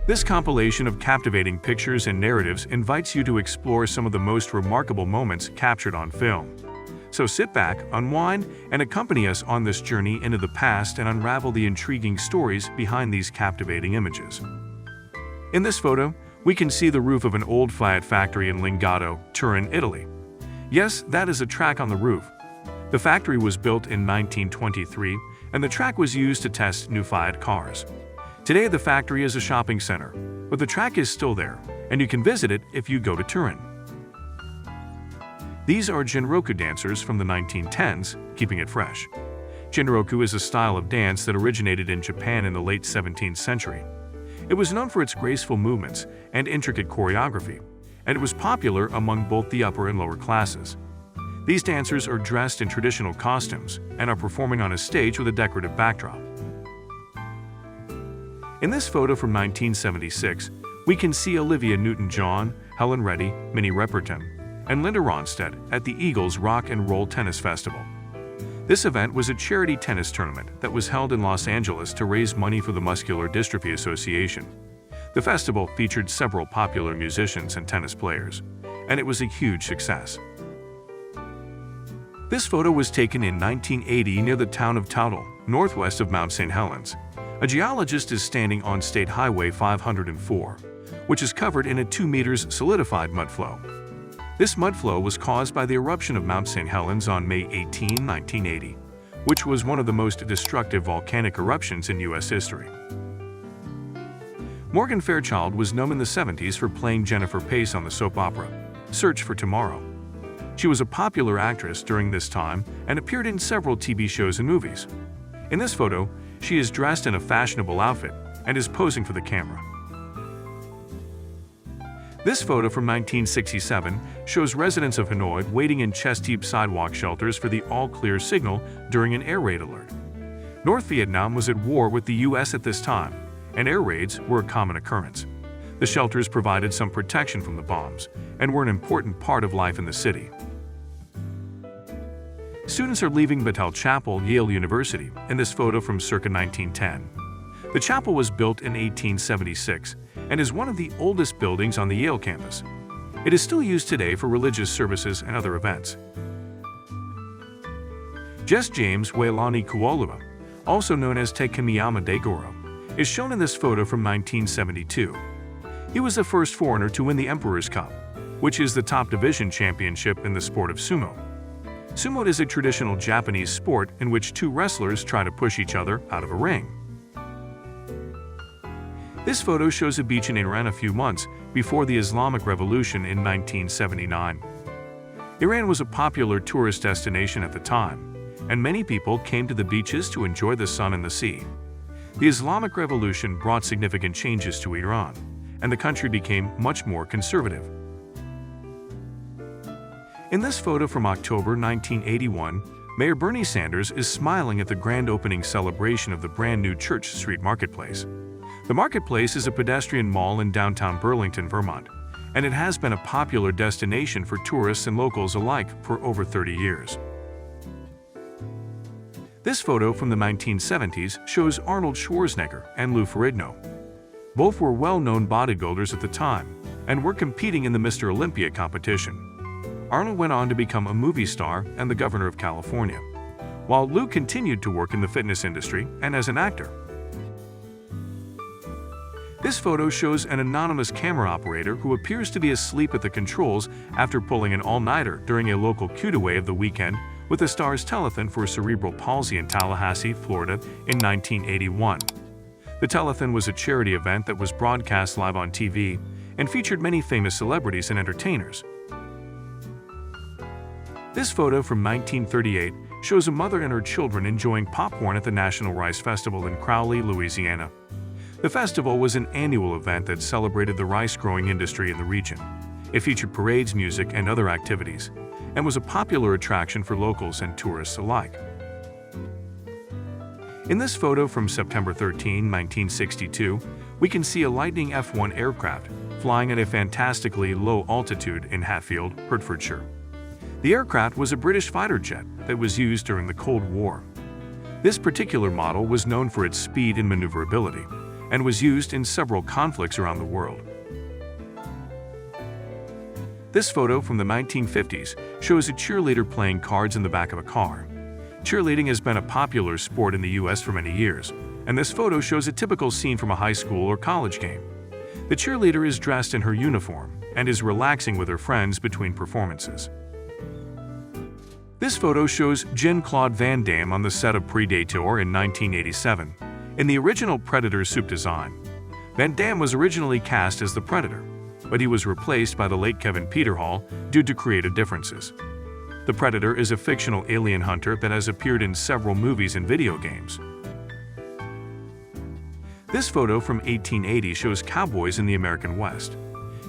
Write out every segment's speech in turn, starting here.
This compilation of captivating pictures and narratives invites you to explore some of the most remarkable moments captured on film. So sit back, unwind, and accompany us on this journey into the past and unravel the intriguing stories behind these captivating images. In this photo, we can see the roof of an old Fiat factory in Lingato, Turin, Italy. Yes, that is a track on the roof. The factory was built in 1923, and the track was used to test new Fiat cars. Today, the factory is a shopping center, but the track is still there, and you can visit it if you go to Turin. These are Jinroku dancers from the 1910s, keeping it fresh. Jinroku is a style of dance that originated in Japan in the late 17th century. It was known for its graceful movements and intricate choreography, and it was popular among both the upper and lower classes. These dancers are dressed in traditional costumes and are performing on a stage with a decorative backdrop. In this photo from 1976, we can see Olivia Newton-John, Helen Reddy, Minnie Riperton, and Linda Ronstadt at the Eagles Rock and Roll Tennis Festival. This event was a charity tennis tournament that was held in Los Angeles to raise money for the Muscular Dystrophy Association. The festival featured several popular musicians and tennis players, and it was a huge success. This photo was taken in 1980 near the town of Toutle, northwest of Mount St. Helens. A geologist is standing on State Highway 504, which is covered in a 2 meters solidified mudflow. This mudflow was caused by the eruption of Mount St. Helens on May 18, 1980, which was one of the most destructive volcanic eruptions in U.S. history. Morgan Fairchild was known in the 70s for playing Jennifer Pace on the soap opera Search for Tomorrow. She was a popular actress during this time and appeared in several TV shows and movies. In this photo, she is dressed in a fashionable outfit and is posing for the camera. This photo from 1967 shows residents of Hanoi waiting in chest-deep sidewalk shelters for the all-clear signal during an air raid alert. North Vietnam was at war with the U.S. at this time, and air raids were a common occurrence. The shelters provided some protection from the bombs and were an important part of life in the city. Students are leaving Battelle Chapel, Yale University, in this photo from circa 1910. The chapel was built in 1876 and is one of the oldest buildings on the Yale campus. It is still used today for religious services and other events. Jess James Wailani Kualua, also known as Te Kamiyama de Goro, is shown in this photo from 1972. He was the first foreigner to win the Emperor's Cup, which is the top division championship in the sport of sumo. Sumo is a traditional Japanese sport in which two wrestlers try to push each other out of a ring. This photo shows a beach in Iran a few months before the Islamic Revolution in 1979. Iran was a popular tourist destination at the time, and many people came to the beaches to enjoy the sun and the sea. The Islamic Revolution brought significant changes to Iran, and the country became much more conservative. In this photo from October 1981, Mayor Bernie Sanders is smiling at the grand opening celebration of the brand new Church Street Marketplace. The marketplace is a pedestrian mall in downtown Burlington, Vermont, and it has been a popular destination for tourists and locals alike for over 30 years. This photo from the 1970s shows Arnold Schwarzenegger and Lou Ferrigno. Both were well-known bodybuilders at the time and were competing in the Mr. Olympia competition. Arnold went on to become a movie star and the governor of California, while Lou continued to work in the fitness industry and as an actor. This photo shows an anonymous camera operator who appears to be asleep at the controls after pulling an all-nighter during a local cutaway of the weekend with the star's telethon for cerebral palsy in Tallahassee, Florida in 1981. The telethon was a charity event that was broadcast live on TV and featured many famous celebrities and entertainers. This photo from 1938 shows a mother and her children enjoying popcorn at the National Rice Festival in Crowley, Louisiana. The festival was an annual event that celebrated the rice-growing industry in the region. It featured parades, music, and other activities, and was a popular attraction for locals and tourists alike. In this photo from September 13, 1962, we can see a Lightning F-1 aircraft flying at a fantastically low altitude in Hatfield, Hertfordshire. The aircraft was a British fighter jet that was used during the Cold War. This particular model was known for its speed and maneuverability, and was used in several conflicts around the world. This photo from the 1950s shows a cheerleader playing cards in the back of a car. Cheerleading has been a popular sport in the US for many years, and this photo shows a typical scene from a high school or college game. The cheerleader is dressed in her uniform and is relaxing with her friends between performances. This photo shows Jean-Claude Van Damme on the set of Predator in 1987. In the original Predator suit design, Van Damme was originally cast as the Predator, but he was replaced by the late Kevin Peterhall due to creative differences. The Predator is a fictional alien hunter that has appeared in several movies and video games. This photo from 1880 shows cowboys in the American West.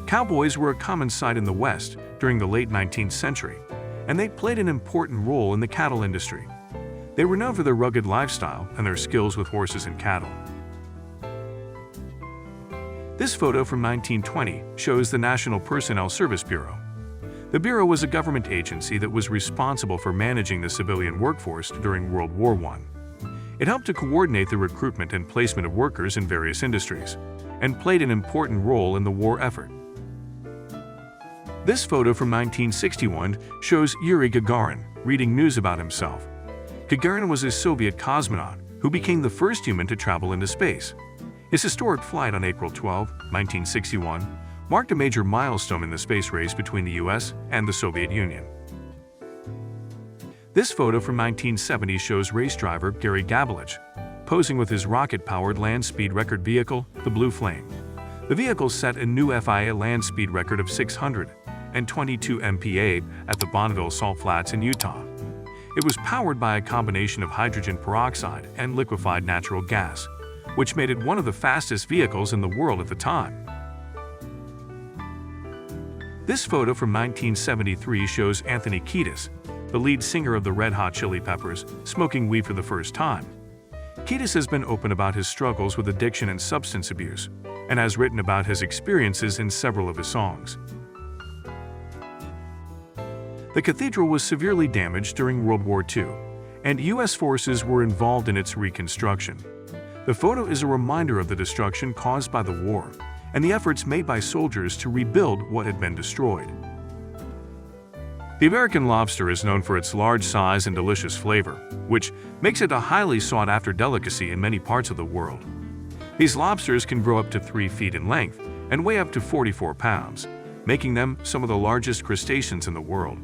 Cowboys were a common sight in the West during the late 19th century, and they played an important role in the cattle industry. They were known for their rugged lifestyle and their skills with horses and cattle. This photo from 1920 shows the National Personnel Service Bureau. The Bureau was a government agency that was responsible for managing the civilian workforce during World War I. It helped to coordinate the recruitment and placement of workers in various industries, and played an important role in the war effort. This photo from 1961 shows Yuri Gagarin reading news about himself. Gagarin was a Soviet cosmonaut who became the first human to travel into space. His historic flight on April 12, 1961, marked a major milestone in the space race between the US and the Soviet Union. This photo from 1970 shows race driver Gary Gabelich posing with his rocket-powered land speed record vehicle, the Blue Flame. The vehicle set a new FIA land speed record of 622 mph at the Bonneville Salt Flats in Utah. It was powered by a combination of hydrogen peroxide and liquefied natural gas, which made it one of the fastest vehicles in the world at the time. This photo from 1973 shows Anthony Kiedis, the lead singer of the Red Hot Chili Peppers, smoking weed for the first time. Kiedis has been open about his struggles with addiction and substance abuse, and has written about his experiences in several of his songs. The cathedral was severely damaged during World War II, and U.S. forces were involved in its reconstruction. The photo is a reminder of the destruction caused by the war and the efforts made by soldiers to rebuild what had been destroyed. The American lobster is known for its large size and delicious flavor, which makes it a highly sought-after delicacy in many parts of the world. These lobsters can grow up to 3 feet in length and weigh up to 44 pounds, making them some of the largest crustaceans in the world.